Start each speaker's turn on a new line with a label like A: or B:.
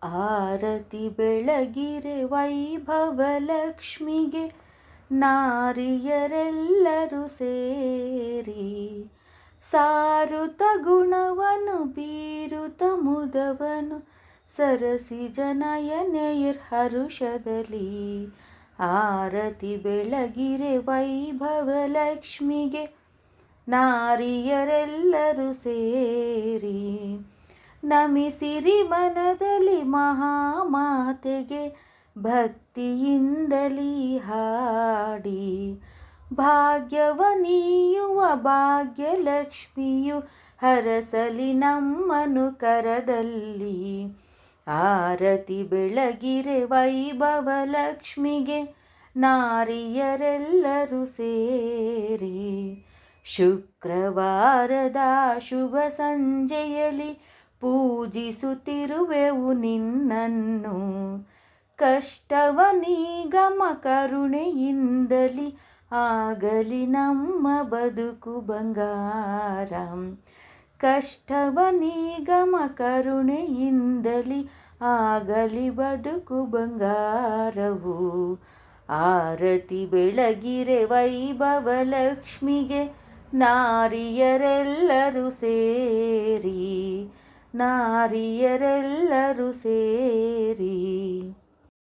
A: ಆರತಿ ಬೆಳಗಿರೆ ವೈಭವಲಕ್ಷ್ಮಿಗೆ ನಾರಿಯರೆಲ್ಲರೂ ಸೇರಿ ಸಾರುತ ಗುಣವನು ಬೀರುತ ಮುದವನು ಸರಸಿ ಜನಯನೆಯರ್ ಹರುಷದಲ್ಲಿ ಆರತಿ ಬೆಳಗಿರೆ ವೈಭವಲಕ್ಷ್ಮಿಗೆ ನಾರಿಯರೆಲ್ಲರೂ ಸೇರಿ ನಮಿಸಿರಿ ಮನದಲ್ಲಿ ಮಹಾಮಾತೆಗೆ ಭಕ್ತಿಯಿಂದಲೀ ಹಾಡಿ ಭಾಗ್ಯವ ನೀಯುವ ಭಾಗ್ಯಲಕ್ಷ್ಮಿಯು ಹರಸಲಿ ನಮ್ಮನು ಕರದಲ್ಲಿ ಆರತಿ ಬೆಳಗಿರೆ ವೈಭವಲಕ್ಷ್ಮಿಗೆ ನಾರಿಯರೆಲ್ಲರೂ ಸೇರಿ ಶುಕ್ರವಾರದ ಶುಭ ಸಂಜೆಯಲ್ಲಿ ಪೂಜಿಸುತ್ತಿರುವೆವು ನಿನ್ನನ್ನು ಕಷ್ಟವ ನೀಗಮ ಕರುಣೆಯಿಂದಲಿ ಆಗಲಿ ನಮ್ಮ ಬದುಕು ಬಂಗಾರ ಕಷ್ಟವ ನೀಗಮ ಕರುಣೆಯಿಂದಲಿ ಆಗಲಿ ಬದುಕು ಬಂಗಾರವು ಆರತಿ ಬೆಳಗಿರೆ ವೈಭವಲಕ್ಷ್ಮಿಗೆ ನಾರಿಯರೆಲ್ಲರೂ ಸೇರಿ ನಾರಿಯರೆಲ್ಲರೂ ಸೇರಿ